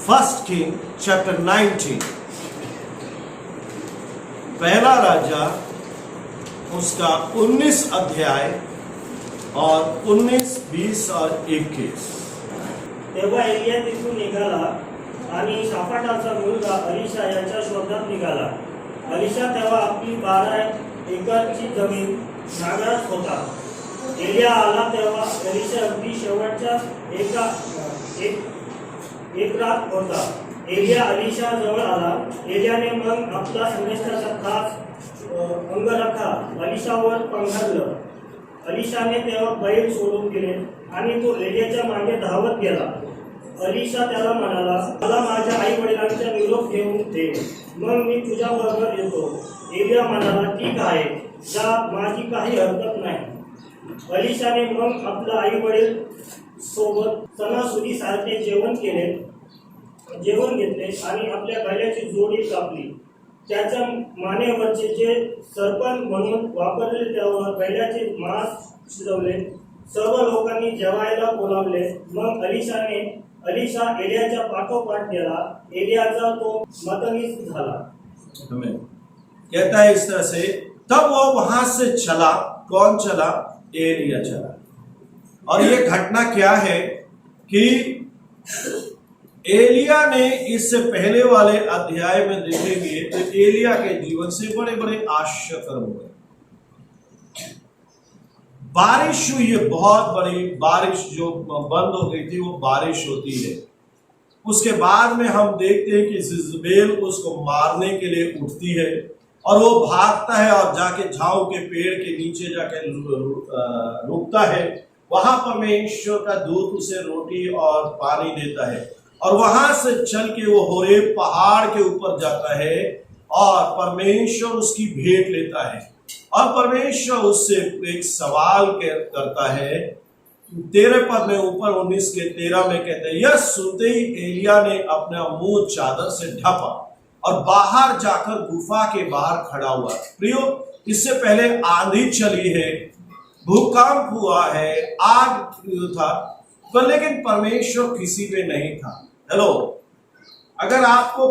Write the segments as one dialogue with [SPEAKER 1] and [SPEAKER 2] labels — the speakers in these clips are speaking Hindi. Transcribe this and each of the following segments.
[SPEAKER 1] 1 King chapter 19, पहला राजा उसका 19 अध्याय और 19, 20 और 21।
[SPEAKER 2] तेव्हा एलिया तिथून निघाला आणि शाफाटाचा मुलगा अलिशा याच्या शोधात निघाला. अलिशा तेव्हा आपली 12 एकरची जमीन नांगरत होता. एलिया आला तेव्हा अलिशा अगदी शेवटच्या एकरात होता. एलिया अलिशा जवळ आला. एलियाने मग आपला संदेशाचा खास अंगरखा अलिशावर पंघरलं. अलिशाने तेव्हा बैल सोडून दिले आणि तो एलियाच्या मागे धावत गेला. अलिशा त्याला म्हणाला, मला माझ्या आई वडिलांचा निरोप घेऊन दे, मग मी तुझ्या बरोबर येतो. एलिया म्हणाला, ठीक आहे, जा, माझी काही हरकत नाही. अलिशाने मग आपल्या आई वडील सोबत सणासुदीसारखे जेवण घेतले आणि आपल्या बैलाची जोडी कापली. त्याच्या मानेवरचे जे सरपण म्हणून वापरले त्यावर बैलाचे मांस शिजवले. सर्व लोकांनी जेवायला बोलावले. मग अलिशा एलियाच्या पाठोपाठ गेला. एलियाचा तो मतनीस झाला.
[SPEAKER 1] कहता है इस तरह से, तब वो वहां से चला. कौन चला? एलिया चला. और ये घटना क्या है कि एलिया ने इससे पहले वाले अध्याय में देखेंगे तो एलिया के जीवन से बड़े बड़े आश्चर्य कर्म हुए. बारिश हुई है, बहुत बड़ी बारिश जो बंद हो गई थी, वो बारिश होती है. उसके बाद में हम देखते हैं कि जिज़बेल उसको मारने के लिए उठती है और वो भागता है और जाके झाऊ के पेड़ के नीचे जाके रुकता है. वहां परमेश्वर का दूत उसे रोटी और पानी देता है और वहां से चल के वो होरेब पहाड़ के ऊपर जाता है और परमेश्वर उसकी भेंट लेता है. और परमेश्वर उससे एक सवाल करता है. 13 पद में ऊपर 19 के 13 में कहते हैं, यह सुनते ही एलिया ने अपना मुंह चादर से ढका और बाहर जाकर गुफा के बाहर खड़ा हुआ. प्रियो, इससे पहले आंधी चली है, भूकंप हुआ है, आग था, पर लेकिन परमेश्वर किसी पे नहीं था. हेलो, अगर आपको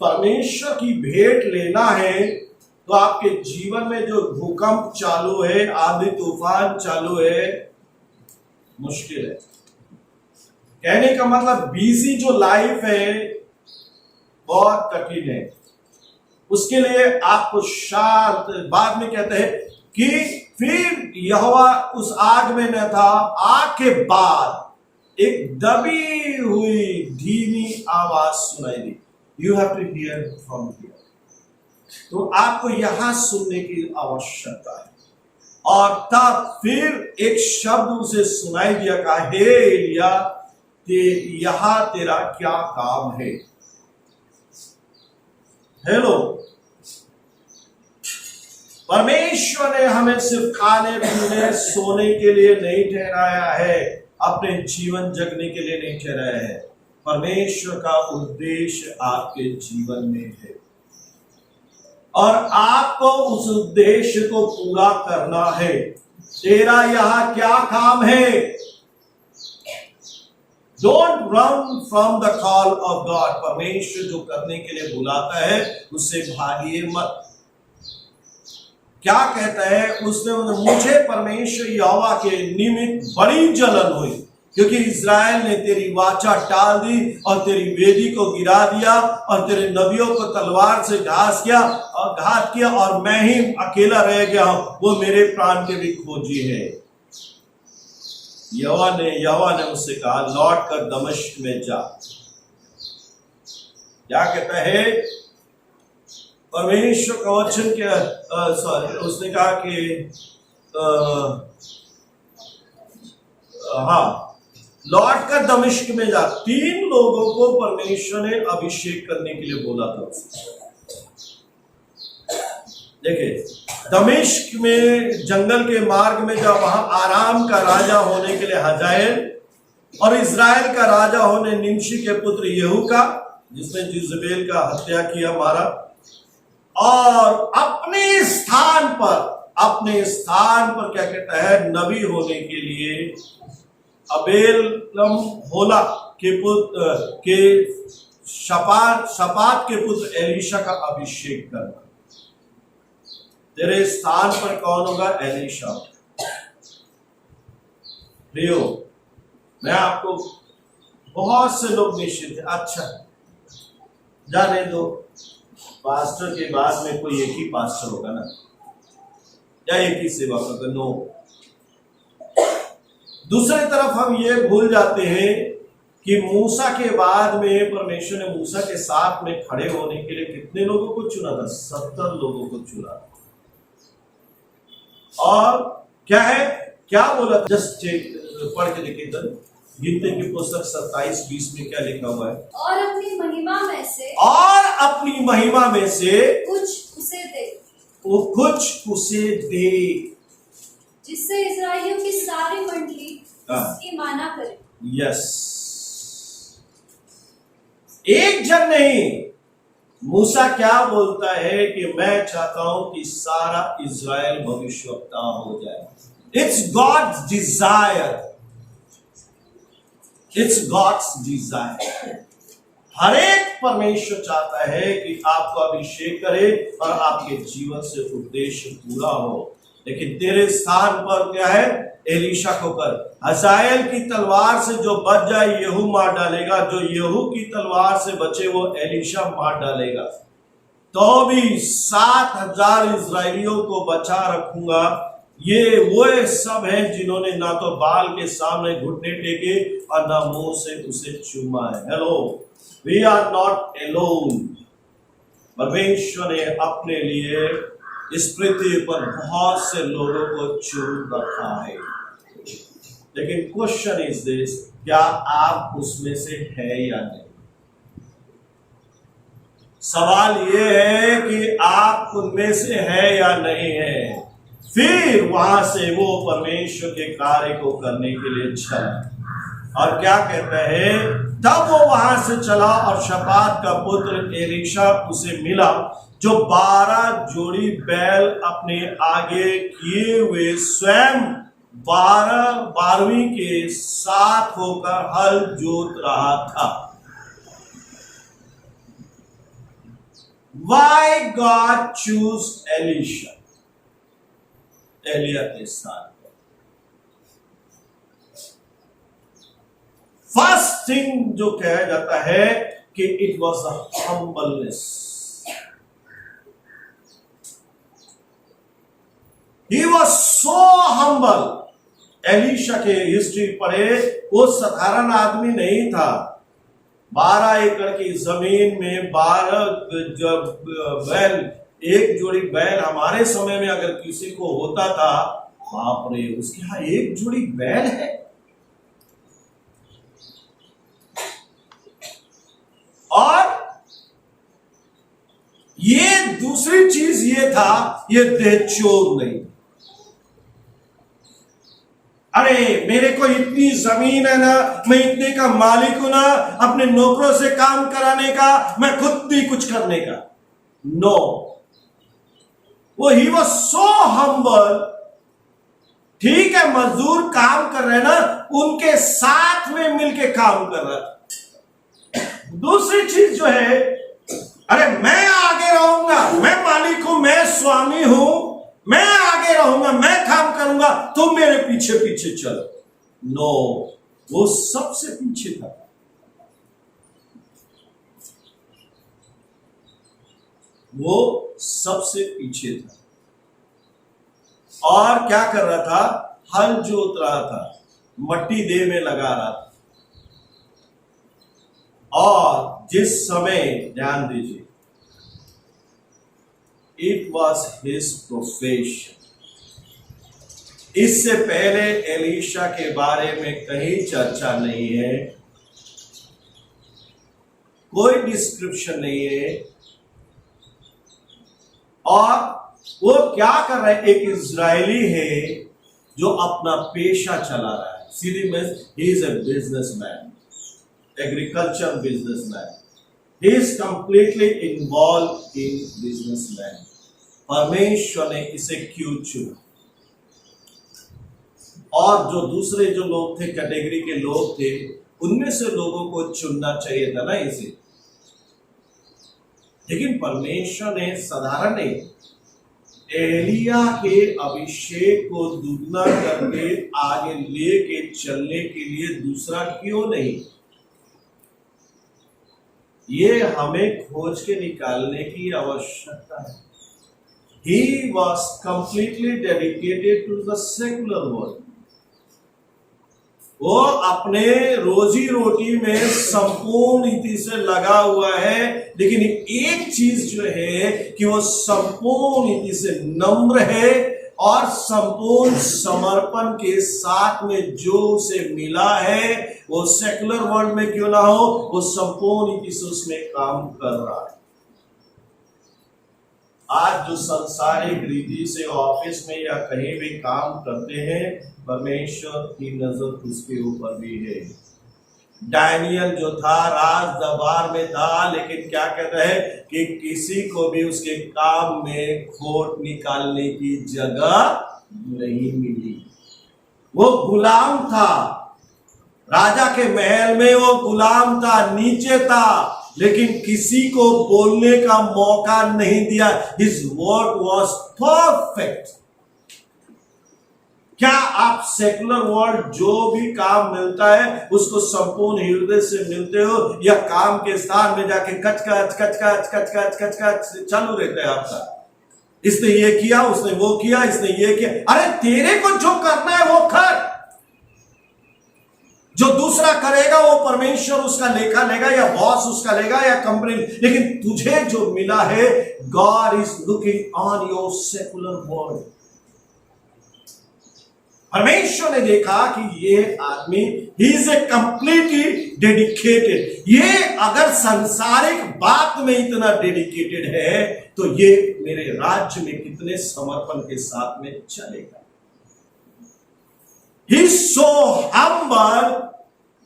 [SPEAKER 1] परमेश्वर की भेंट लेना है तो आपके जीवन में जो भूकंप चालू है, आंधी तूफान चालू है, मुश्किल है. कहने का मतलब बिजी जो लाइफ है बहुत कठिन है. उसके लिए आपको शांत. बाद में कहते हैं कि फिर यहोवा उस आग में न था. आग के बाद एक दबी हुई धीमी आवाज सुनाई दी. You have to hear from here. तो आपको यहां सुनने की आवश्यकता है. और तब फिर एक शब्द उसे सुनाई दिया, कहा, हे एलिया, यहां तेरा क्या काम है? हेलो, परमेश्वर ने हमें सिर्फ खाने पीने सोने के लिए नहीं ठहराया है, अपने जीवन जगने के लिए नहीं ठहराया है. परमेश्वर का उद्देश्य आपके जीवन में है और आपको उस उद्देश्य को पूरा करना है. तेरा यहां क्या काम है? Don't run from the call of God. परमेश्वर जो करने के लिए बुलाता है उससे भागिए मत. क्या कहता है? उसने मुझे परमेश्वर यहोवा के निमित्त बड़ी जलन हुई, क्योंकि इज़राइल ने तेरी वाचा टाल दी और तेरी वेदी को गिरा दिया और तेरे नबियों को तलवार से घात किया और मैं ही अकेला रह गया हूं. वो मेरे प्राण के भी खोजी है. यहोवा ने उससे कहा, लौट कर दमिश्क में जा. क्या कहता है? परमेश्वर का वचन के उसने कहा कि लौट कर दमिश्क में जा. 3 लोगों को परमेश्वर ने अभिषेक करने के लिए बोला था. देखिए, दमिश्क में जंगल के मार्ग में जब वहां आराम का राजा होने के लिए हजाएल और इज़राइल का राजा होने निमशी के पुत्र येहू का, जिसने जिज़बेल का हत्या किया, मारा, और अपने स्थान पर क्या कहता है, नबी होने के लिए अबेलम होला शपात के पुत्र एलीशा का अभिषेक करना। तेरे स्थान पर कौन होगा? एलीशा। प्रियो, मैं आपको, बहुत से लोग निश्चित है, अच्छा जाने दो, पास्टर के बाद में कोई एक ही पास्टर होगा ना, या एक ही सेवा होगा। नो, दूसरी तरफ हम ये भूल जाते हैं कि मूसा के बाद में परमेश्वर ने मूसा के साथ में खड़े होने के लिए कितने लोगों को चुना था? 70 लोगों को चुना। और क्या है, क्या बोला? जस्ट पढ़ के देखिए इधर, गिनती की पुस्तक 27:20 में क्या लिखा हुआ है?
[SPEAKER 3] और अपनी महिमा में से,
[SPEAKER 1] और अपनी महिमा में से
[SPEAKER 3] कुछ उसे दे,
[SPEAKER 1] वो कुछ उसे दे,
[SPEAKER 3] जिससे इस्राएलियों की सारी मंडली उसकी माना करे।
[SPEAKER 1] यस, एक जन नहीं। मूसा क्या बोलता है कि मैं चाहता हूं कि सारा इज़राइल भविष्यवक्ता हो जाए। It's God's desire, it's God's desire. हर एक परमेश्वर चाहता है कि आपको अभिषेक करे और आपके जीवन से उद्देश्य पूरा हो। लेकिन तेरे स्थान पर क्या है? एलीशा को कर। हजाएल की तलवार से जो बच जाए यहू मार डालेगा, जो यहू की तलवार से बचे वो एलीशा मार डालेगा। तो भी 7,000 इजरायलियों को बचा रखूंगा। ये वो सब हैं जिन्होंने ना तो बाल के सामने घुटने टेके और ना मुंह से उसे चूमा है। Hello, we are not alone. परमेश्वर ने अपने लिए इस पृथ्वी पर बहुत से लोगों को चुन रखा है। लेकिन क्वेश्चन इज दिस, क्या आप उसमें से है या नहीं? सवाल यह है कि आप उनमें से है या नहीं है। फिर वहां से वो परमेश्वर के कार्य को करने के लिए चला। और क्या कहता है? तब वो वहां से चला और शपात का पुत्र एलीशा उसे मिला, जो 12 जोड़ी बैल अपने आगे किए हुए स्वयं 12वीं के साथ होकर हल जोत रहा था। Why God choose Elisha? Elia के स्थान पर। फर्स्ट थिंग जो कहा जाता है कि it was a humbleness. He was so humble. Elisha के हिस्ट्री पढ़े, वो साधारण आदमी नहीं था। 12 एकड़ की जमीन में 12 बैल, एक जोड़ी बैल हमारे समय में अगर किसी को होता था, बाप रे, उसके यहां एक जोड़ी बैल है। और ये दूसरी चीज ये था, ये देह चोर नहीं। अरे मेरे को इतनी जमीन है ना, मैं इतने का मालिक हूं ना, अपने नौकरों से काम कराने का, मैं खुद भी कुछ करने का। नो, वो ही वॉज सो हम्बल। ठीक है, मजदूर काम कर रहे हैं ना, उनके साथ में मिलके काम कर रहा है। दूसरी चीज जो है, अरे मैं आगे रहूंगा, मैं मालिक हूं, मैं स्वामी हूं, मैं आगे रहूंगा, मैं काम करूंगा, तुम मेरे पीछे पीछे चलो। नो, वो सबसे पीछे था। वो सबसे पीछे था। और क्या कर रहा था? हल जोत रहा था, मट्टी देह में लगा रहा था। और जिस समय, ध्यान दीजिए, इट वॉज हिज प्रोफेशन। इससे पहले एलीशा के बारे में कहीं चर्चा नहीं है, कोई डिस्क्रिप्शन नहीं है। और वो क्या कर रहा है? एक इजरायली है जो अपना पेशा चला रहा है। सीधी में, he is a businessman, agriculture businessman. He is completely involve in businessman. परमेश्वर ने इसे क्यों चुना? और जो दूसरे जो लोग थे, कैटेगरी के लोग थे, उनमें से लोगों को चुनना चाहिए था ना इसे। लेकिन परमेश्वर ने साधारण नहीं, एलिया के अभिषेक को दुगना करके आगे लेके चलने के लिए दूसरा क्यों नहीं, ये हमें खोज के निकालने की आवश्यकता है। He was completely dedicated to the secular world. वो अपने रोजी रोटी में संपूर्ण रीति से लगा हुआ है, लेकिन एक चीज जो है कि वो संपूर्ण रीति से नम्र है और संपूर्ण समर्पण के साथ में जो उसे मिला है, वो सेकुलर वर्ल्ड में क्यों ना हो, वो संपूर्ण रीति से उसमें काम कर रहा है। आज जो संसारिक रीति से ऑफिस में या कहीं भी काम करते हैं, परमेश्वर की नजर उसके ऊपर भी है। डैनियल जो था राज दरबार में था, लेकिन क्या कहता है कि किसी को भी उसके काम में खोट निकालने की जगह नहीं मिली। वो गुलाम था, राजा के महल में वो गुलाम था, नीचे था, लेकिन किसी को बोलने का मौका नहीं दिया। His word was perfect। क्या आप सेकुलर वर्ल्ड जो भी काम मिलता है उसको संपूर्ण हृदय से मिलते हो, या काम के स्थान में जाके कचकच कचकच कचकच कचकच चालू रहता है आपका? इसने ये किया, उसने वो किया, इसने ये किया। अरे तेरे को जो करना है वो कर, जो दूसरा करेगा वो परमेश्वर उसका लेखा लेगा, या बॉस उसका लेगा, या कंपनी, लेकिन तुझे जो मिला है, God is looking on your secular world. परमेश्वर ने देखा कि ये आदमी ही इज ए कंप्लीटली डेडिकेटेड। ये अगर सांसारिक बात में इतना डेडिकेटेड है तो ये मेरे राज्य में कितने समर्पण के साथ में चलेगा। He is so humble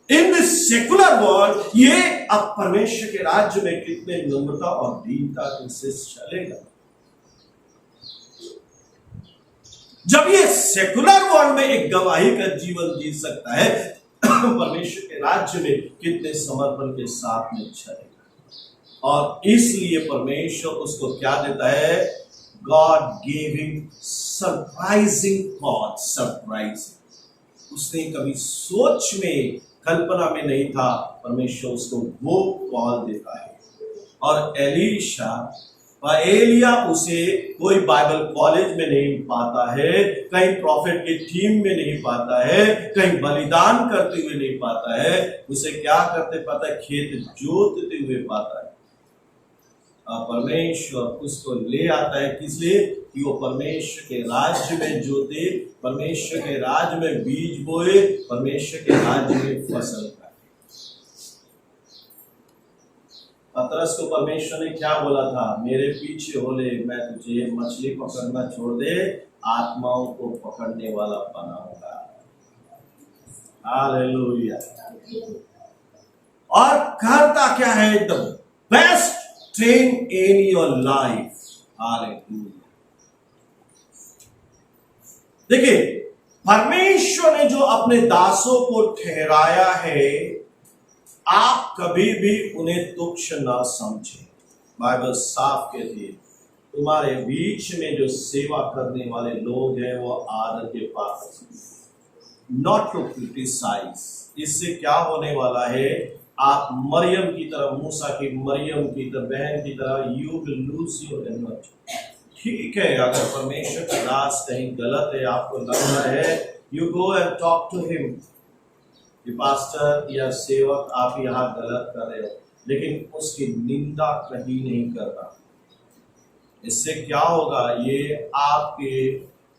[SPEAKER 1] in the secular world। ये अब परमेश्वर के राज्य में कितने नम्रता और दीनता के साथ चलेगा। जब ये सेकुलर वर्ल्ड में एक गवाही का जीवन जी सकता है, परमेश्वर के राज्य में कितने समर्पण के साथ में चलेगा। और इसलिए परमेश्वर उसको क्या देता है, God gave him surprising call. Surprising, उसने कभी सोच में कल्पना में नहीं था, परमेश्वर उसको वो कॉल देता है। और एलिया उसे कोई बाइबल कॉलेज में नहीं पाता है, कहीं प्रॉफिट की टीम में नहीं पाता है, कहीं बलिदान करते हुए नहीं पाता है। उसे क्या करते पाता है, खेत जोतते हुए पाता है। परमेश्वर उसको ले आता है, किस लिए कि वो परमेश्वर के राज्य में जोते, परमेश्वर के राज्य में बीज बोए, परमेश्वर के राज्य में फसल का। पतरस को परमेश्वर ने क्या बोला था, मेरे पीछे हो ले, मैं तुझे मछली पकड़ना छोड़ दे, आत्माओं को पकड़ने वाला बनाऊंगा। हालेलुया। और करता क्या है, the best train in your life. Hallelujah. देखिए, परमेश्वर ने जो अपने दासों को ठहराया है, आप कभी भी उन्हें तुच्छ ना समझें। बाइबल साफ कहती है, तुम्हारे बीच में जो सेवा करने वाले लोग हैं वो आदर के पात्र, नॉट टू क्रिटिसाइज। इससे क्या होने वाला है, आप मरियम की तरह, मूसा की मरियम की तरह, बहन की तरह, you will lose your energy. ठीक है, अगर परमेश्वर का दास कहीं गलत है, आपको लग रहा है, you go and talk to him कि पास्टर या सेवक आप यहाँ गलत कर रहे हो, लेकिन उसकी निंदा कहीं नहीं करना। इससे क्या होगा, ये आपके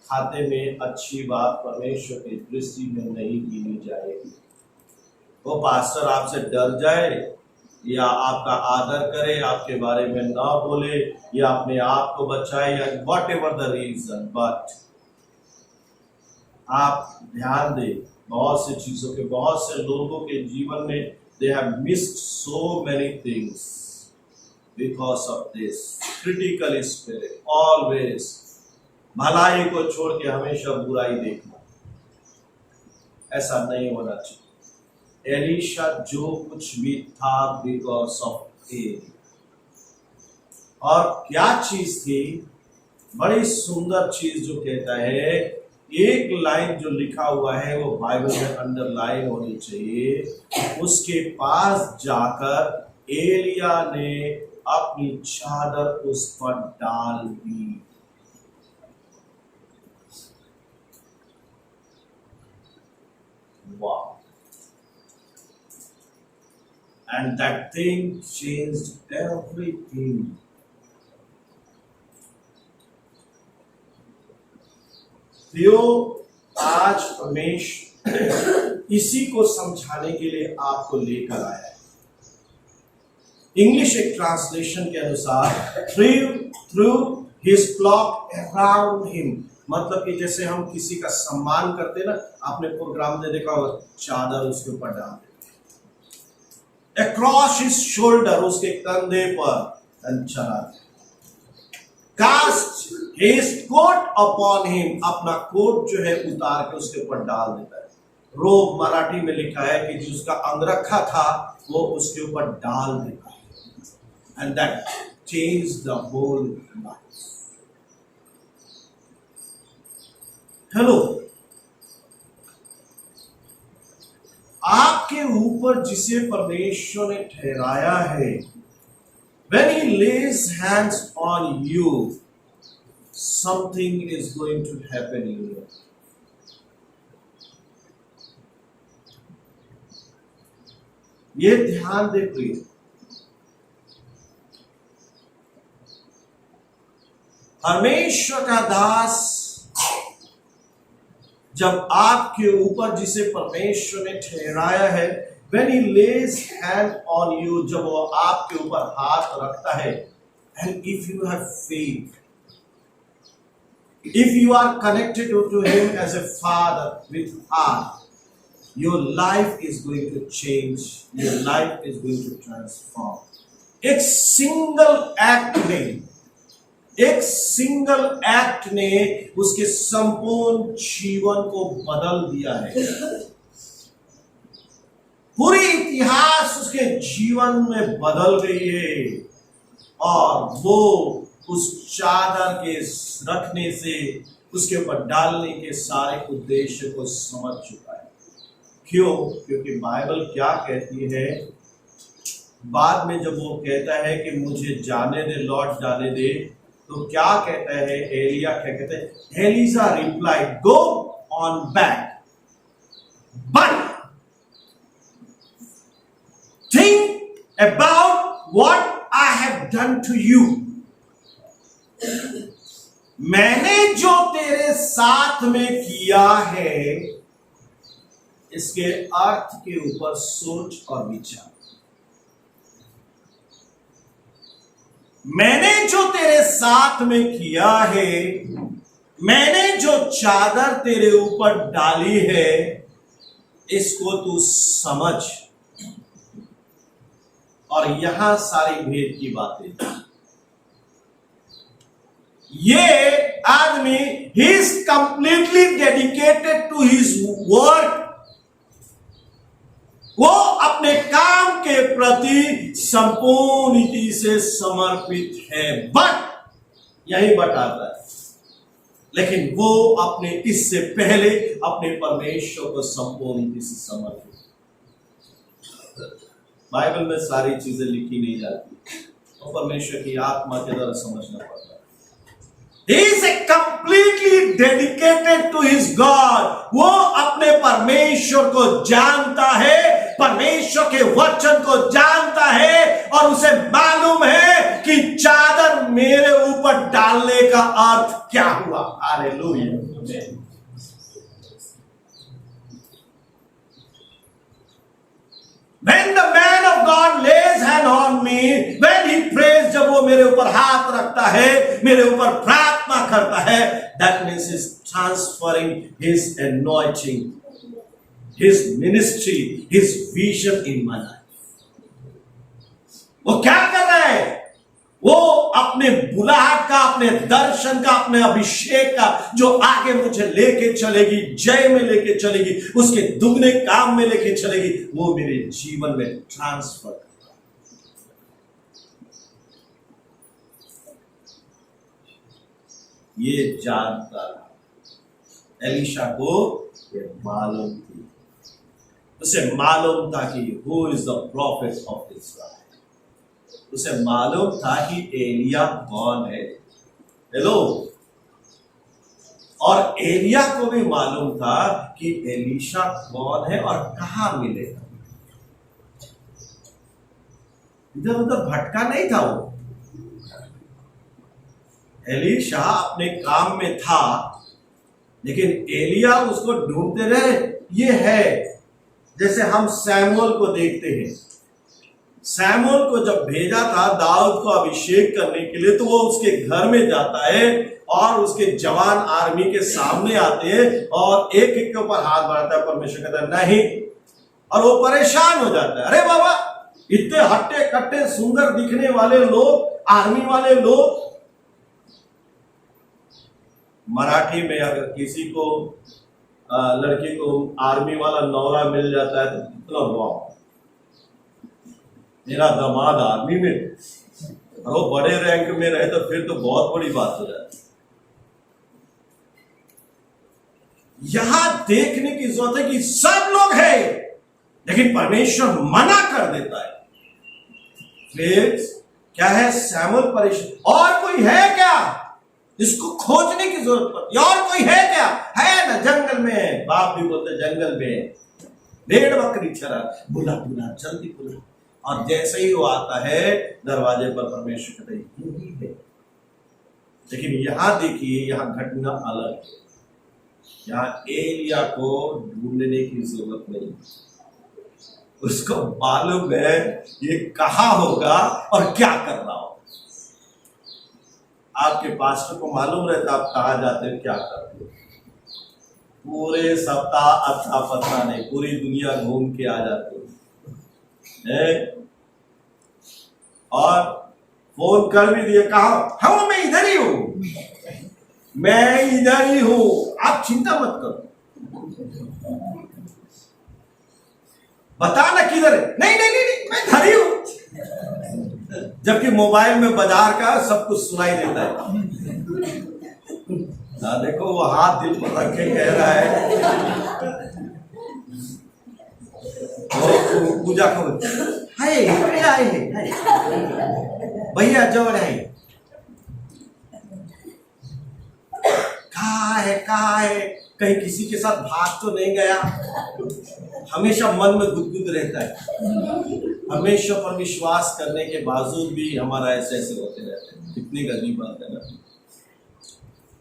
[SPEAKER 1] खाते में अच्छी बात परमेश्वर की दृष्टि में नहीं गिनी जाएगी। वो पास्टर आपसे डर जाए या आपका आदर करे, आपके बारे में ना बोले, या अपने आप को बचाए, या whatever the reason, but आप ध्यान दें, बहुत से चीजों के, बहुत से लोगों के जीवन में they have missed so many things because of this critical spirit. Always भलाई को छोड़ के हमेशा बुराई देखना, ऐसा नहीं होना चाहिए। एलीशा जो कुछ भी था बिकॉज ऑफ एलिया। और क्या चीज थी? बड़ी सुंदर चीज जो कहता है, एक लाइन जो लिखा हुआ है वो बाइबल में अंडरलाइन होनी चाहिए। उसके पास जाकर एलिया ने अपनी चादर उस पर डाल दी। वाह! And that thing changed everything. प्रियो, आज परमेश्वर इसी को समझाने के लिए आपको लेकर आया है। इंग्लिश एक ट्रांसलेशन के अनुसार through his flock around him, मतलब कि जैसे हम किसी का सम्मान करते हैं ना, आपने प्रोग्राम में देखा होगा, चादर उसके ऊपर डाल देते, अक्रॉस हिज शोल्डर, उसके कंधे पर चला, cast his coat upon him, अपना कोट जो है उतार के उसके ऊपर डाल देता है। रोब मराठी में लिखा है कि जो उसका अंगरखा था वो उसके ऊपर डाल देता है। And that changed the whole life. Hello, आपके ऊपर जिसे परमेश्वर ने ठहराया है, when he lays hands on you, something is going to happen in you. ये ध्यान दे प्रिय, परमेश्वर का दास जब आपके ऊपर जिसे परमेश्वर ने ठहराया है, when he lays hand on you, जब वो आपके ऊपर हाथ रखता है, and if you have faith, if you are connected to him as a father with heart, your life is going to change, your life is going to transform. एक सिंगल एक्ट ने उसके संपूर्ण जीवन को बदल दिया है। पूरी इतिहास उसके जीवन में बदल गई है, और वो उस चादर के रखने से, उसके ऊपर डालने के सारे उद्देश्य को समझ चुका है। क्यों? क्योंकि बाइबल क्या कहती है, बाद में जब वो कहता है कि मुझे जाने दे, लौट जाने दे, तो क्या कहता है एलिया? क्या कहते हैं? Elisha replied, go on back, but think about what I have done to you. मैंने जो तेरे साथ में किया है, इसके अर्थ के ऊपर सोच और विचार। मैंने जो तेरे साथ में किया है, मैंने जो चादर तेरे ऊपर डाली है, इसको तू समझ। और यहां सारी भेद की बातें, ये आदमी ही is completely dedicated to his work, वो अपने काम के प्रति संपूर्ण रीति से समर्पित है। बट यही बताता है, लेकिन वो अपने इससे पहले अपने परमेश्वर को संपूर्ण रीति से समर्पित। बाइबल में सारी चीजें लिखी नहीं जाती, तो परमेश्वर की आत्मा के द्वारा समझना पड़ता है। He is completely dedicated to his God. वो अपने परमेश्वर को जानता है, परमेश्वर के वचन को जानता है, और उसे मालूम है कि चादर मेरे ऊपर डालने का अर्थ क्या हुआ। Hallelujah. When the man of God lays hand on me, when he prays, जब वो मेरे ऊपर हाथ रखता है, मेरे ऊपर प्रार्थना करता है, that means he's transferring his anointing, his ministry, his vision in my life. वो क्या कर रहा है? वो अपने बुलाहट का, अपने दर्शन का, अपने अभिषेक का जो आगे मुझे लेके चलेगी, जय में लेके चलेगी, उसके दुगने काम में लेके चलेगी, वो मेरे जीवन में ट्रांसफर करता। ये जानता था एलीशा को, ये मालूम थी, उसे मालूम था कि who is the prophet of Israel. उसे मालूम था कि एलिया कौन है। हेलो। और एलिया को भी मालूम था कि एलीशा कौन है और कहां मिलेगा। इधर उधर भटका नहीं था वो। एलीशा अपने काम में था, लेकिन एलिया उसको ढूंढते रहे। ये है जैसे हम सैमुअल को देखते हैं। सैमुअल को जब भेजा था दाऊद को अभिषेक करने के लिए, तो वो उसके घर में जाता है और उसके जवान आर्मी के सामने आते हैं और एक एक के ऊपर हाथ बढ़ाता है। परमेश्वर कहता है नहीं, और वो परेशान हो जाता है। अरे बाबा, इतने हट्टे कट्टे सुंदर दिखने वाले लोग, आर्मी वाले लोग। मराठी में अगर किसी को लड़की को आर्मी वाला नौरा मिल जाता है तो कितना वाह, मेरा दामाद आर्मी में, और वो बड़े रैंक में रहे तो फिर तो बहुत बड़ी बात हो जाती। यहां देखने की जरूरत है कि सब लोग हैं, लेकिन परमेश्वर मना कर देता है। फिर क्या है, सैमुअल परेशान, और कोई है क्या इसको खोजने की जरूरत पड़ती है, और कोई है क्या, है ना, जंगल में। बाप भी बोलते जंगल में भेड़ बकरी चरा, बुला बुला जल्दी बुला। और जैसे ही वो आता है दरवाजे पर, परमेश्वर कहते हैं यही है। लेकिन यहां देखिए, यहां घटना अलग है। यहां एलिया को ढूंढने की जरूरत नहीं, उसको मालूम है ये कहां होगा और क्या कर रहा हो। आपके पास्टर को मालूम रहता आप कहां जाते हो, क्या करते हो। पूरे सप्ताह अच्छा पता नहीं, पूरी दुनिया घूम के आ जाते हो। और फोन कर भी दिए, कहा हाँ मैं इधर ही हूं, मैं इधर ही हूं, आप चिंता मत करो, बताना किधर है। नहीं नहीं नहीं, नहीं मैं इधर ही हूं। जबकि मोबाइल में बाजार का सब कुछ सुनाई देता है। देखो वो हाथ दिल पर रखे कह रहा है पूजा को, हाय भैया जवड़ है, कहाँ है, कहीं किसी के साथ भाग तो नहीं गया। हमेशा मन में गुदगुद रहता है। हमेशा पर विश्वास करने के बावजूद भी हमारा ऐसे ऐसे होते रहते हैं। कितनी गंदी बात है ना।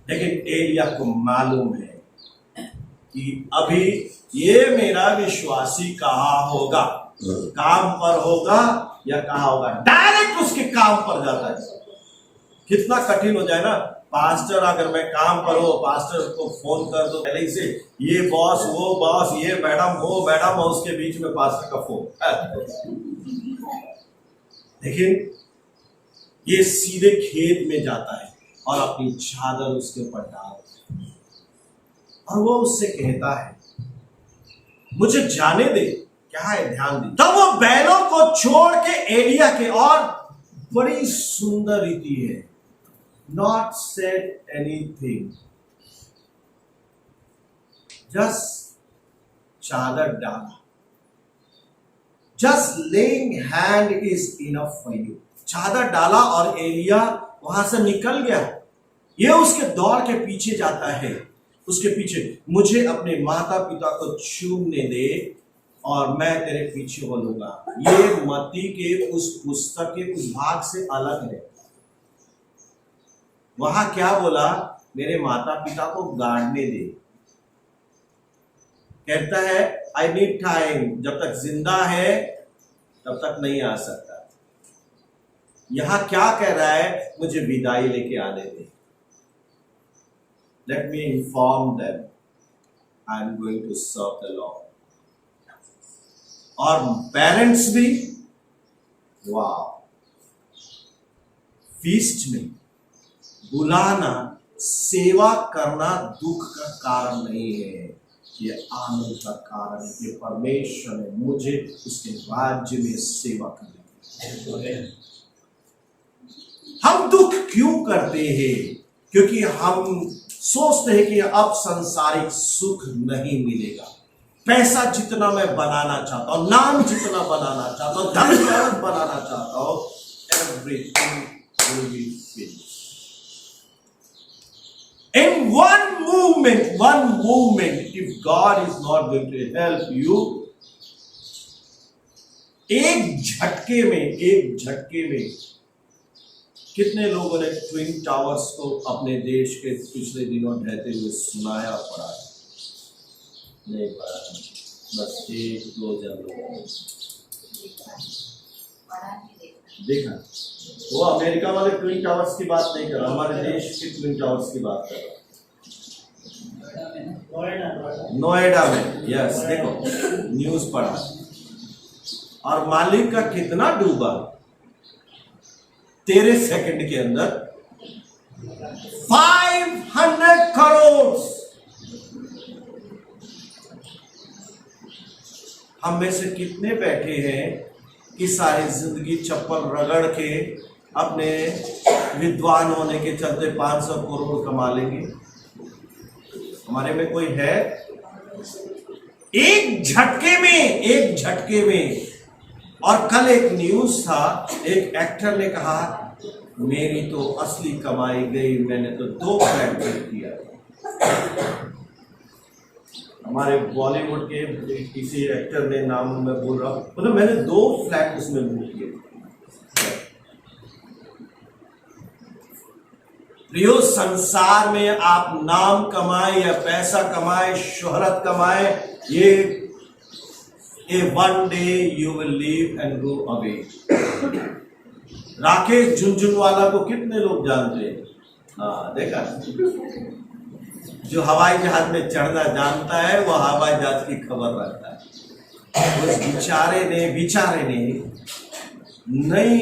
[SPEAKER 1] लेकिन एलिया को मालूम है कि अभी ये मेरा विश्वासी कहाँ होगा, काम पर होगा या कहाँ होगा। डायरेक्ट उसके काम पर जाता है। कितना कठिन हो जाए ना, पास्टर अगर मैं काम पर हो, पास्टर को फोन कर दो पहले से, ये बॉस वो बॉस, ये मैडम वो मैडम, और उसके बीच में पास्टर का फोन। लेकिन ये सीधे खेत में जाता है और अपनी चादर उसके ऊपर डालता है और वो उससे कहता है मुझे जाने दे। क्या है, ध्यान दे। तो वो बैलों को छोड़ के एलिया के, और बड़ी सुंदर रीति है, नॉट सेड एनीथिंग, जस्ट चादर डाला। Just laying hand is enough for you. चादर डाला और एलिया वहां से निकल गया। ये उसके दौड़ के पीछे जाता है, उसके पीछे, मुझे अपने माता पिता को चूमने दे और मैं तेरे पीछे बोलूंगा। ये मत्ती के उस पुस्तक के उस भाग से अलग है। वहां क्या बोला, मेरे माता पिता को गाड़ने दे। कहता है आई नीड टाइम, जब तक जिंदा है तब तक नहीं आ सकता। यहां क्या कह रहा है, मुझे विदाई लेके आने दे। Let me inform them I am going to serve the Lord. और पेरेंट्स भी, वाह, फीस्ट में बुलाना, सेवा करना दुख का कारण नहीं है, ये आनंद का कारण है कि परमेश्वर ने मुझे उसके राज्य में सेवा करने। हम दुख क्यों करते हैं? क्योंकि हम सोचते हैं कि अब सांसारिक सुख नहीं मिलेगा। पैसा जितना मैं बनाना चाहता हूं, नाम जितना बनाना चाहता हूं, धन दौलत बनाना चाहता हूं, everything will be finished. In one movement, if God is not going to help you, एक झटके में कितने लोगों ने ट्विन टावर्स को अपने देश के पिछले दिनों ढहते हुए सुनाया, पड़ा नहीं पड़ा? बस एक दो जन लोगों देखा। वो अमेरिका वाले ट्विन टावर्स की बात नहीं कर रहा, हमारे देश के ट्विन टावर्स की बात कर रहा। नोएडा में, यस, देखो न्यूज पढ़ा, और मालिक का कितना डूबा 13 सेकंड के अंदर 500 करोड़। हम में से कितने बैठे हैं कि सारी जिंदगी चप्पल रगड़ के अपने विद्वान होने के चलते 500 करोड़ कमा लेंगे? हमारे में कोई है? एक झटके में। और कल एक न्यूज था, एक एक्टर ने कहा मेरी तो असली कमाई गई, मैंने तो 2 फ्लैट बुक किया। हमारे बॉलीवुड के किसी एक्टर ने, नाम मैं बोल रहा हूं, मतलब मैंने 2 फ्लैट उसमें बुक किए। प्रियो, संसार में आप नाम कमाए या पैसा कमाए, शोहरत कमाए, ये one day you will leave and go away. Rakesh Jhunjhunwala को कितने लोग जानते हैं? हाँ, देखा, जो हवाई जहाज में चढ़ना जानता है वो हवाई जहाज की खबर रखता है। उस बेचारे ने नई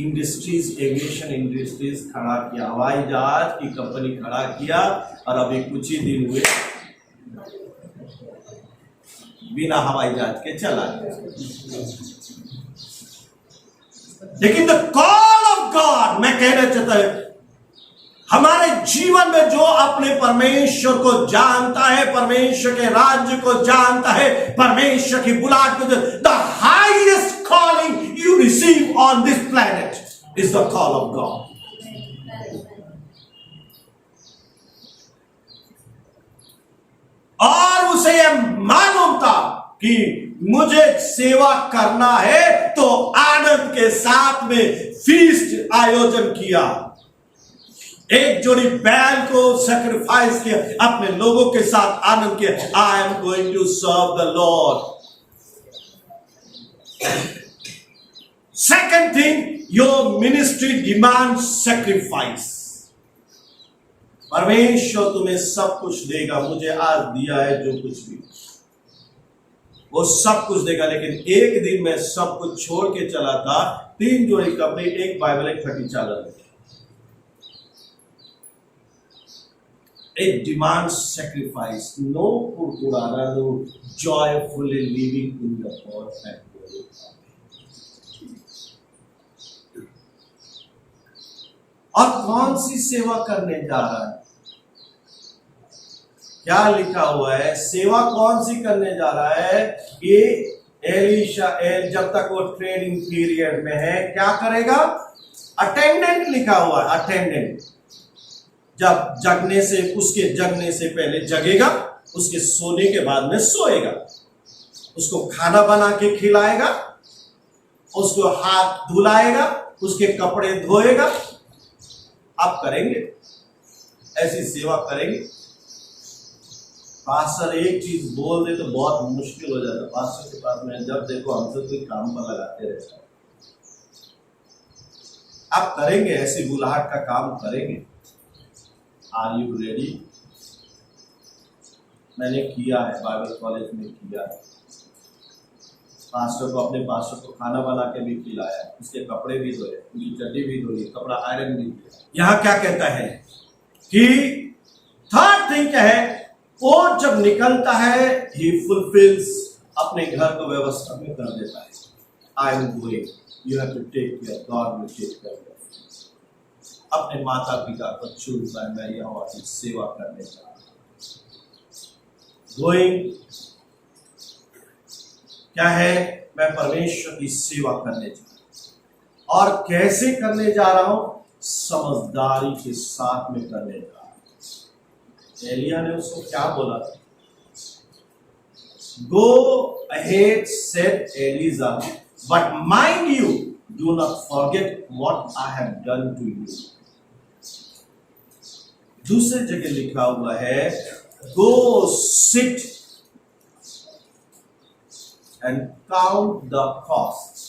[SPEAKER 1] इंडस्ट्रीज, एविएशन इंडस्ट्रीज खड़ा किया, हवाई जहाज की कंपनी खड़ा किया, और अभी कुछ ही दिन हुए बिना हवाई जहाज के चला गया। लेकिन द कॉल ऑफ गॉड, मैं कहना चाहता हूं, हमारे जीवन में जो अपने परमेश्वर को जानता है, परमेश्वर के राज्य को जानता है, परमेश्वर की बुलाहट को, the highest calling you receive on this planet is the call of God. और उसे यह मालूम था कि मुझे सेवा करना है, तो आनंद के साथ में फीस्ट आयोजन किया, एक जोड़ी बैल को सैक्रिफाइस किया, अपने लोगों के साथ आनंद किया। I am going to serve the lord. Second thing, your ministry demand sacrifice. परमेश्वर तुम्हें सब कुछ देगा, मुझे आज दिया है जो कुछ भी, वो सब कुछ देगा। लेकिन एक दिन मैं सब कुछ छोड़ के चला था, 3 जोड़ी कपड़े, एक बाइबल, एक फटी चादर। It demands sacrifice, no kurkurana, no joyfully living in the earth and glory. और कौन सी सेवा करने जा रहा है? क्या लिखा हुआ है? सेवा कौन सी करने जा रहा है? ये एलीशा जब तक वो ट्रेनिंग पीरियड में है, क्या करेगा? अटेंडेंट लिखा हुआ है, अटेंडेंट। जब जगने से, उसके जगने से पहले जगेगा, उसके सोने के बाद में सोएगा, उसको खाना बना के खिलाएगा, उसको हाथ धुलाएगा, उसके कपड़े धोएगा। आप करेंगे? ऐसी सेवा करेंगे? पास्टर एक चीज बोल दे तो बहुत मुश्किल हो जाता है पास्टर के पास में, जब देखो हमसे कोई काम पर लगाते रहता है। आप करेंगे? ऐसी बुलाहट का काम करेंगे? Are you ready? मैंने किया है, बाइबल कॉलेज में किया है। पास्टर को, अपने पास्टर को खाना बना के भी खिलाया, उसके कपड़े भी धोए, उनकी चड्डी भी धोई, कपड़ा आयरन भी किया। यहाँ क्या कहता है कि थर्ड थिंग क्या है, वो जब निकलता है ही फुलफिल्स, अपने घर को व्यवस्था में कर देता है। I am going, you have to take care, God will take care. अपने माता पिता को चुनता है, मैं यहोवा की सेवा करने जा रहा हूं। गोइंग क्या है, मैं परमेश्वर की सेवा करने जा रहा हूं। और कैसे करने जा रहा हूं, समझदारी के साथ में करने जा रहा हूं। एलिया ने उसको क्या बोला था, go ahead said Elijah, but mind you, do not forget what I have done to you. दूसरे जगह लिखा हुआ है, go sit and count the cost.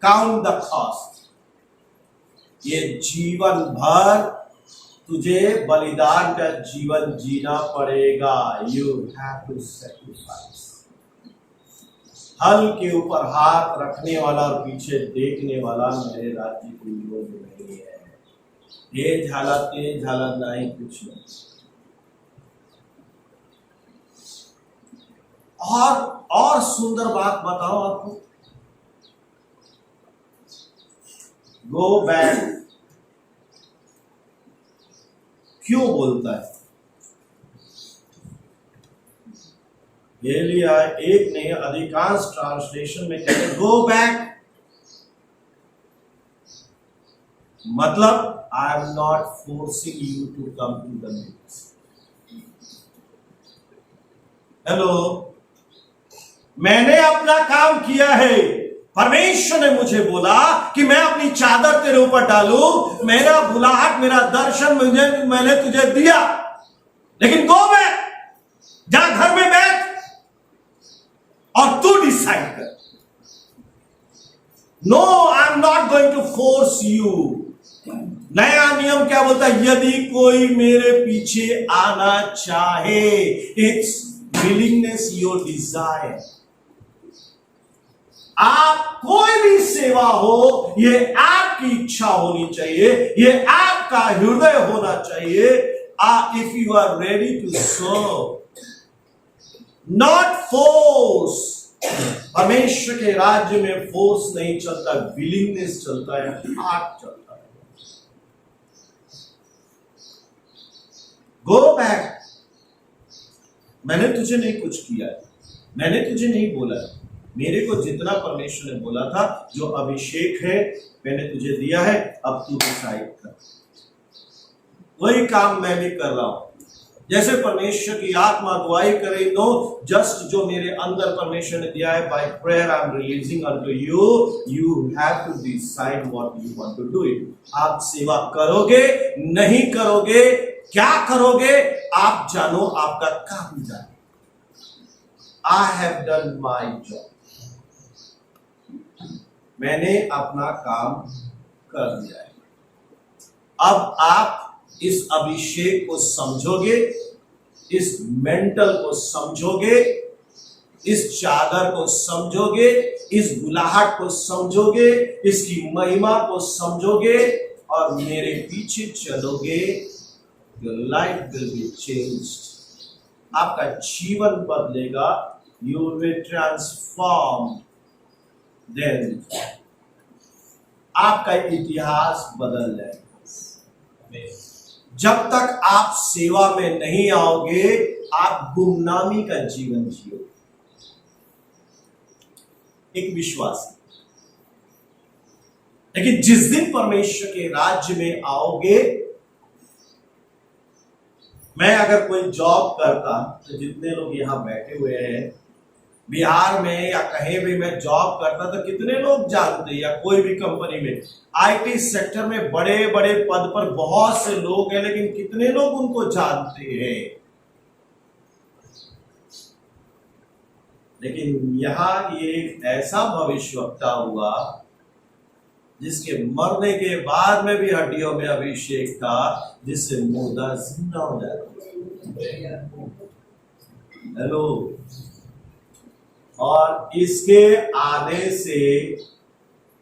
[SPEAKER 1] Count the cost. ये जीवन भर तुझे बलिदान का जीवन जीना पड़ेगा। You have to sacrifice. हल के ऊपर हाथ रखने वाला और पीछे देखने वाला मेरे राज्य के योग्य नहीं है। ये झाला तेज झाला नहीं, कुछ नहीं। और सुंदर बात बताओ आपको, गो बैक क्यों बोलता है? एलिया एक नहीं, अधिकांश ट्रांसलेशन में कहते हैं गो बैक, मतलब I am not forcing you to come to the meetings. Hello, मैंने अपना काम किया है। परमेश्वर ने मुझे बोला कि मैं अपनी चादर तेरे ऊपर डालूं, मेरा बुलाहट, मेरा दर्शन मैंने तुझे दिया, लेकिन गो बैक, जा घर में बैठ और तू डिसाइड कर। No, I am not going to force you. नया नियम क्या बोलता है, यदि कोई मेरे पीछे आना चाहे, इट्स विलिंगनेस योर डिजायर। आप कोई भी सेवा हो, ये आपकी इच्छा होनी चाहिए, ये आपका हृदय होना चाहिए। If you are ready to serve, not force. परमेश्वर के राज्य में फोर्स नहीं चलता, विलिंगनेस चलता है, हार्ट चलता है। गो बैक, मैंने तुझे नहीं कुछ किया है, मैंने तुझे नहीं बोला है। मेरे को जितना परमेश्वर ने बोला था, जो अभिषेक है मैंने तुझे दिया है, अब तू डिसाइड कर। वही काम मैं भी कर रहा हूं, जैसे परमेश्वर की आत्मा अगुवाई करे। नो, जस्ट जो मेरे अंदर परमेश्वर ने दिया है, by prayer I am releasing unto you, you have to decide what you want to do it. आप सेवा करोगे, नहीं करोगे, क्या करोगे, आप जानो, आपका काम जानो। आई हैव डन माई जॉब, मैंने अपना काम कर दिया है। अब आप इस अभिषेक को समझोगे, इस मेंटल को समझोगे, इस चादर को समझोगे, इस बुलाहट को समझोगे, इसकी महिमा को समझोगे और मेरे पीछे चलोगे। Your life will be changed. आपका जीवन बदलेगा। You will be transformed. Then आपका इतिहास बदल जाएगा। जब तक आप सेवा में नहीं आओगे, आप गुमनामी का जीवन जियोगे। एक विश्वास, लेकिन जिस दिन परमेश्वर के राज्य में आओगे, मैं अगर कोई जॉब करता, तो जितने लोग यहां बैठे हुए हैं बिहार में या कहीं भी मैं जॉब करता, तो कितने लोग जानते, या कोई भी कंपनी में आईटी सेक्टर में बड़े बड़े पद पर बहुत से लोग हैं, लेकिन कितने लोग उनको जानते हैं। लेकिन यहां ये एक ऐसा भविष्यवक्ता हुआ जिसके मरने के बाद में भी हड्डियों में अभिषेक था, जिससे मुर्दा जिंदा हो जाता। हेलो, और इसके आने से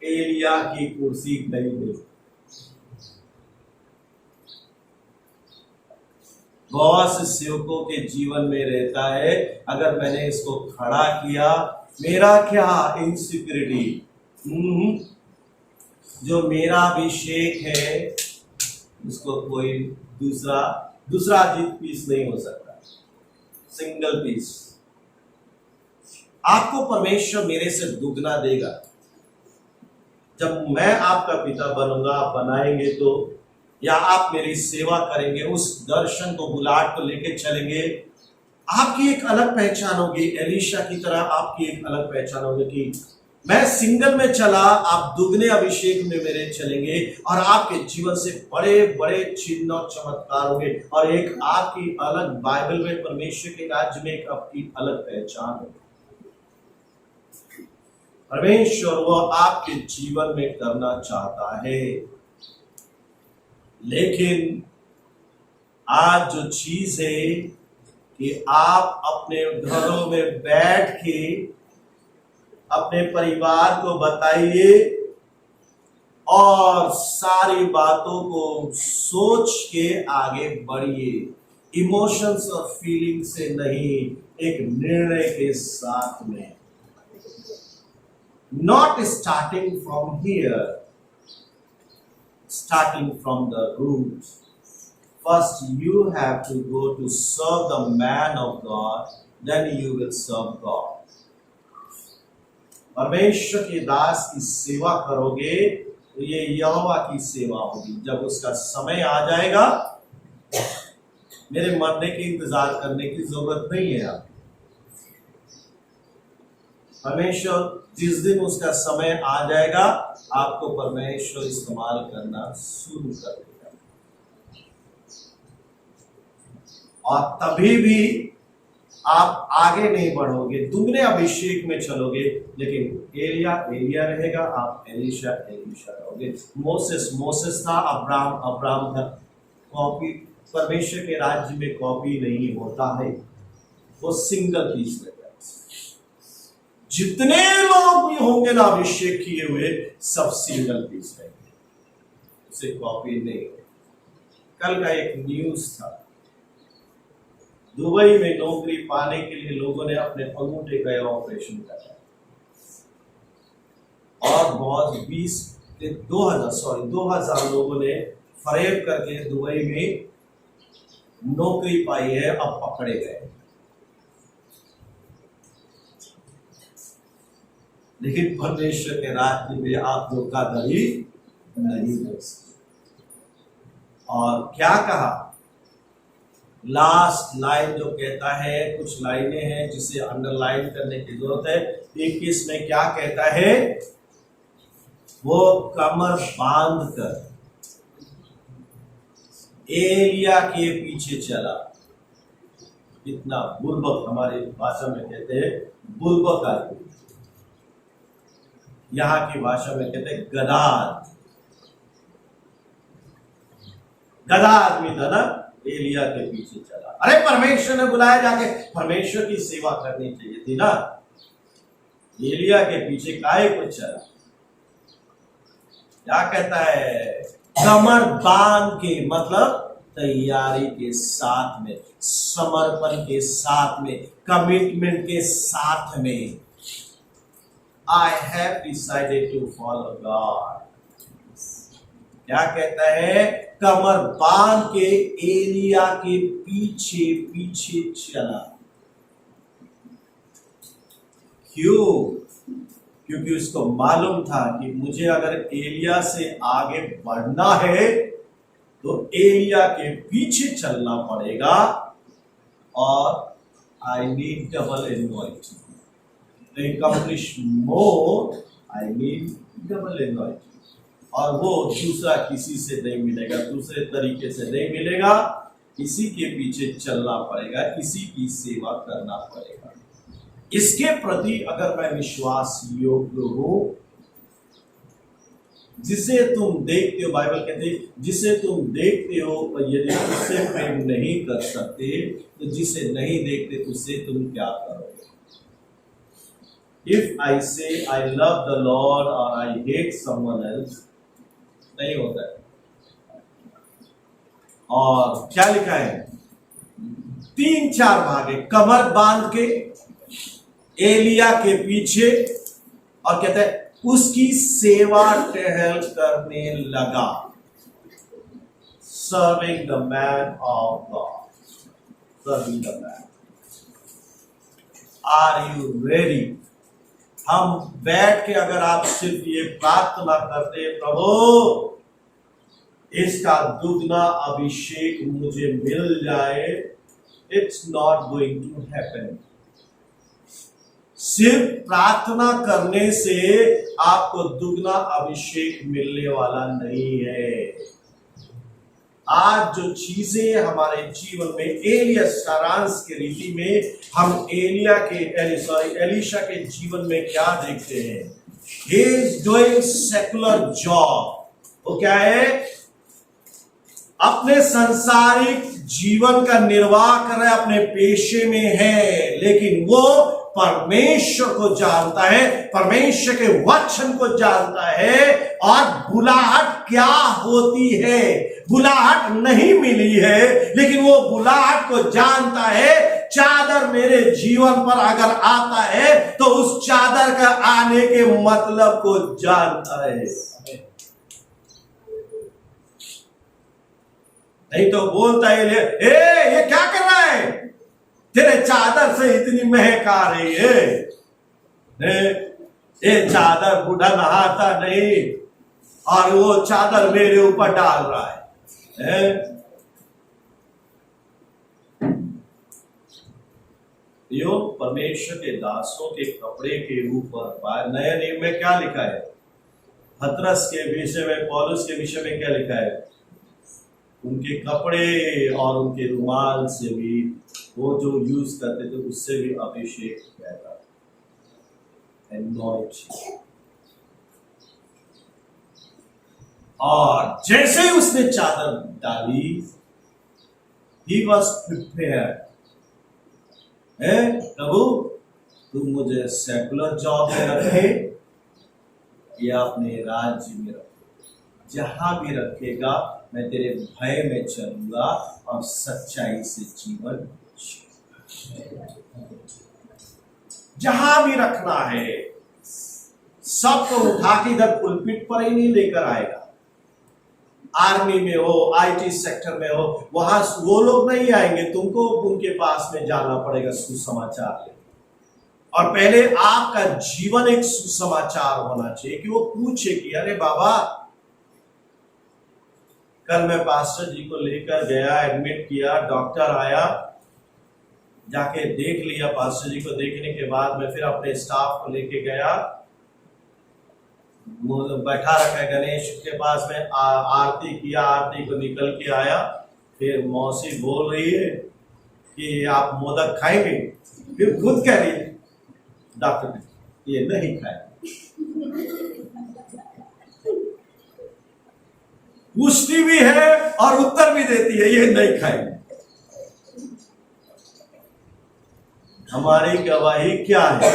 [SPEAKER 1] एलिया की कुर्सी गई नहीं। बहुत से सेवकों के जीवन में रहता है, अगर मैंने इसको खड़ा किया, मेरा क्या इनसिक्योरिटी, जो मेरा अभिषेक है उसको कोई दूसरा जीत पीस नहीं हो सकता, सिंगल पीस। आपको परमेश्वर मेरे से दुगना देगा। जब मैं आपका पिता बनूंगा, आप बनाएंगे तो, या आप मेरी सेवा करेंगे, उस दर्शन को, बुलाहट को लेके चलेंगे, आपकी एक अलग पहचान होगी। एलीशा की तरह आपकी एक अलग पहचान होगी कि मैं सिंगल में चला, आप दुगने अभिषेक में मेरे चलेंगे, और आपके जीवन से बड़े बड़े चिन्ह और चमत्कार होंगे, और एक आपकी अलग, बाइबल में परमेश्वर के राज्य में एक आपकी अलग पहचान होगी। परमेश्वर वो आपके जीवन में करना चाहता है, लेकिन आज जो चीज है कि आप अपने घरों में बैठ के अपने परिवार को बताइए और सारी बातों को सोच के आगे बढ़िए। इमोशंस और फीलिंग से नहीं, एक निर्णय के साथ में। Not starting from here, starting from the root. First, you have to go to serve the man of God, then you will serve God. परमेश्वर के दास की सेवा करोगे तो ये यहोवा की सेवा होगी। जब उसका समय आ जाएगा, मेरे मरने की इंतजार करने की जरूरत नहीं है। आप परमेश्वर जिस दिन उसका समय आ जाएगा, आपको परमेश्वर इस्तेमाल करना शुरू कर देगा, और तभी भी आप आगे नहीं बढ़ोगे, दुगने अभिषेक में चलोगे। लेकिन एलिया रहेगा, आप एलीशा रहोगे। मोसेस था, अब्राम था। कॉपी परमेश्वर के राज्य में कॉपी नहीं होता है, वो सिंगल पीस रहता है। जितने लोग भी होंगे ना अभिषेक किए हुए, सब सिंगल पीस रहेंगे, उसे कॉपी नहीं। कल का एक न्यूज था, दुबई में नौकरी पाने के लिए लोगों ने अपने अंगूठे का ऑपरेशन कराया, और बहुत 2000 लोगों ने फरेब करके दुबई में नौकरी पाई है, अब पकड़े गए। लेकिन परमेश्वर के राज्य में आप धोखाधड़ी नहीं कर सकते। और क्या कहा, लास्ट लाइन जो कहता है, कुछ लाइनें हैं जिसे अंडरलाइन करने की जरूरत है। 21 में क्या कहता है, वो कमर बांध कर एलिया के पीछे चला। कितना बुर्बक, हमारी भाषा में कहते हैं बुर्बक आदमी, यहाँ की भाषा में कहते हैं गधा आदमी था ना, एलिया के पीछे चला। अरे परमेश्वर ने बुलाया, जाके परमेश्वर की सेवा करनी चाहिए थी ना, एलिया के पीछे काहे को चला। क्या कहता है, कमर बांध के, मतलब तैयारी के साथ में, समर्पण के साथ में, कमिटमेंट के साथ में। I have decided to follow God. क्या कहता है, कमर बांध के एलिया के पीछे पीछे चला। क्यों? क्योंकि उसको मालूम था कि मुझे अगर एलिया से आगे बढ़ना है तो एलिया के पीछे चलना पड़ेगा, और I need double anointing. To accomplish more, I need double anointing. और वो दूसरा किसी से नहीं मिलेगा, दूसरे तरीके से नहीं मिलेगा, इसी के पीछे चलना पड़ेगा, इसी की सेवा करना पड़ेगा। इसके प्रति अगर मैं विश्वास योग्य हूं, जिसे तुम देखते हो, बाइबल कहते हैं जिसे तुम देखते हो, और यदि उससे प्रेम नहीं कर सकते तो जिसे नहीं देखते उससे तुम क्या करोगे। इफ आई से आई लव द लॉर्ड और आई हेट समवन एल्स, नहीं होता है। और क्या लिखा है, 3-4 भाग है, कमर बांध के एलिया के पीछे, और कहता है उसकी सेवा टहल करने लगा, serving the man of God, serving the man. Are you ready? हम बैठ के अगर आप सिर्फ ये प्रार्थना करते, प्रभु इसका दुगना अभिषेक मुझे मिल जाए, it's not going to happen. सिर्फ प्रार्थना करने से आपको दुगना अभिषेक मिलने वाला नहीं है। आज जो चीजें हमारे जीवन में एलिया सारांश की रीति में हम एलीशा के जीवन में क्या देखते हैं? He is doing secular job. वो क्या है? अपने सांसारिक जीवन का निर्वाह कर रहे, अपने पेशे में है, लेकिन वो परमेश्वर को जानता है, परमेश्वर के वचन को जानता है, और बुलाहट क्या होती है, बुलाहट नहीं मिली है, लेकिन वो बुलाहट को जानता है। चादर मेरे जीवन पर अगर आता है तो उस चादर का आने के मतलब को जानता है। नहीं तो बोलता है ये क्या कर रहा है, तेरे चादर से इतनी महक आ रही है, ये चादर बूढ़ा नहाता नहीं और वो चादर मेरे ऊपर डाल रहा है। यो परमेश्वर के दासों के कपड़े के ऊपर नए नियम में क्या लिखा है? हतरस के विषय में, पौलुस के विषय में क्या लिखा है? उनके कपड़े और उनके रुमाल से भी, वो जो यूज करते थे उससे भी अभिषेक कहता है, और जैसे ही उसने चादर डाली, ही वॉज प्रिपेयर्ड। प्रभु तुम मुझे सेकुलर जॉब में रखे या अपने राज्य में रखे, जहां भी रखेगा मैं तेरे भय में चलूंगा और सच्चाई से जीवन जहां भी रखना है। सबको उठा के इधर पुलपिट पर ही नहीं लेकर आएगा। आर्मी में हो, आईटी सेक्टर में हो, वहां वो लोग नहीं आएंगे, तुमको उनके पास में जाना पड़ेगा सुसमाचार लेने। और पहले आपका जीवन एक सुसमाचार होना चाहिए कि वो पूछे कि अरे बाबा, कल मैं पास्टर जी को लेकर गया, एडमिट किया, डॉक्टर आया, जाके देख लिया। पास्टर जी को देखने के बाद मैं फिर अपने स्टाफ को लेके गया, बैठा रखा है गणेश के पास में, आरती किया, आरती को निकल के आया। फिर मौसी बोल रही है कि आप मोदक खाएंगे, फिर खुद कह रही है डॉक्टर ये नहीं खाएंगे। पूछती भी है और उत्तर भी देती है ये नहीं खाएंगे। हमारी गवाही क्या है?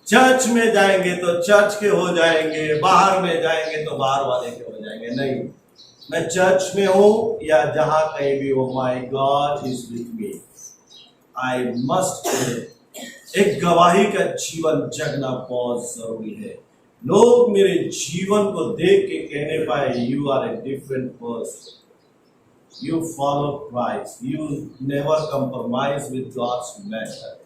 [SPEAKER 1] चर्च में जाएंगे तो चर्च के हो जाएंगे, बाहर में जाएंगे तो बाहर वाले के हो जाएंगे। नहीं, मैं चर्च में हूं या जहां कहीं भी हो, my God is with me. I must एक गवाही का जीवन जगना बहुत जरूरी है। लोग मेरे जीवन को देख के कहने पाए you are a different person, you follow Christ, you never compromise with God's matter.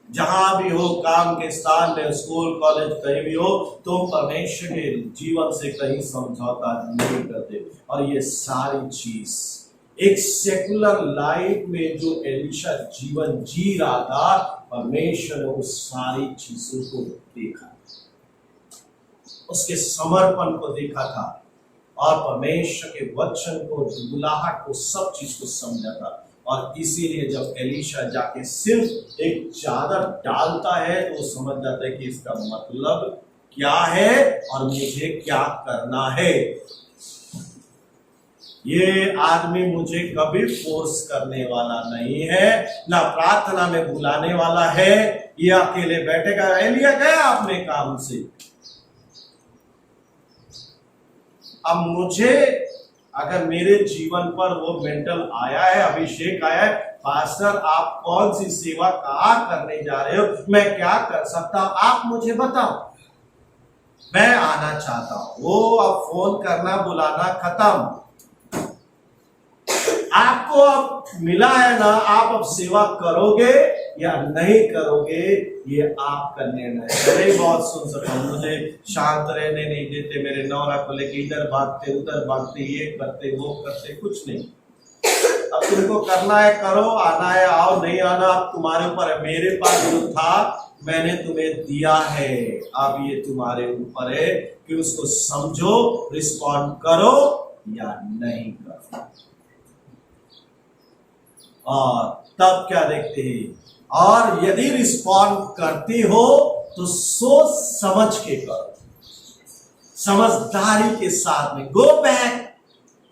[SPEAKER 1] जहां भी हो, काम के स्थान में, स्कूल कॉलेज कहीं भी हो, तुम परमेश्वर के जीवन से कहीं समझौता नहीं करते। और ये सारी चीज एक सेकुलर लाइफ में जो एलीशा जीवन जी रहा था, परमेश्वर ने उस सारी चीजों को देखा, उसके समर्पण को देखा था, और परमेश्वर के वचन को, बुलाहट को, सब चीज को समझा था। और इसीलिए जब एलीशा जाके सिर्फ एक चादर डालता है तो वो समझ जाता है कि इसका मतलब क्या है और मुझे क्या करना है। ये आदमी मुझे कभी फोर्स करने वाला नहीं है, ना प्रार्थना में बुलाने वाला है, ये अकेले बैठेगा। एलिया गया अपने काम से। अब मुझे अगर मेरे जीवन पर वो मेंटल आया है, अभिषेक आया है, पास्टर आप कौन सी सेवा कहाँ करने जा रहे हो, मैं क्या कर सकता हूं, आप मुझे बताओ, मैं आना चाहता हूं। वो अब फोन करना बुलाना खत्म। आपको अब मिला है ना, आप अब सेवा करोगे या नहीं करोगे, ये आपका निर्णय है। मैं बहुत सुन सकता हूं, मुझे शांत रहने नहीं देते, मेरे नौरा को लेके इधर भागते उधर भागते, ये करते वो करते, कुछ नहीं। अब तुमको करना है करो, आना है आओ, नहीं आना अब तुम्हारे ऊपर है। मेरे पास जो था मैंने तुम्हें दिया है, अब ये तुम्हारे ऊपर है कि उसको समझो, रिस्पॉन्ड करो या नहीं करो। और तब क्या देखते हैं, और यदि रिस्पॉन्ड करती हो तो सोच समझ के करो, समझदारी के साथ में। गो बैक,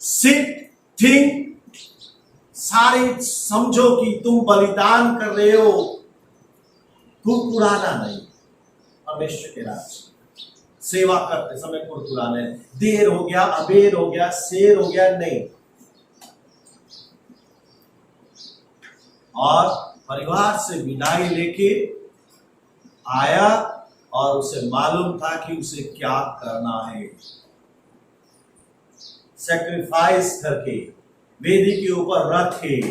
[SPEAKER 1] सिट, थिंक, सारे समझो कि तुम बलिदान कर रहे हो, कुरकुराना नहीं। परमेश्वर के राज्य सेवा करते समय कुरकुराना, देर हो गया, अबेर हो गया, शेर हो गया, नहीं। और परिवार से विदाई लेके आया और उसे मालूम था कि उसे क्या करना है। सैक्रिफाइस करके वेदी के ऊपर रख के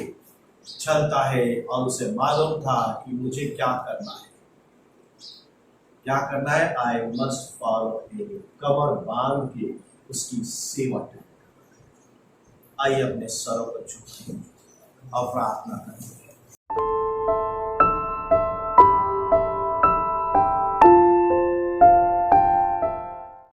[SPEAKER 1] चलता है और उसे मालूम था कि मुझे क्या करना है, क्या करना है। आई मस्ट फॉलो हिम, कमर बांध के उसकी सेवा करना। आइए अपने सरों पर झुकें और प्रार्थना करें।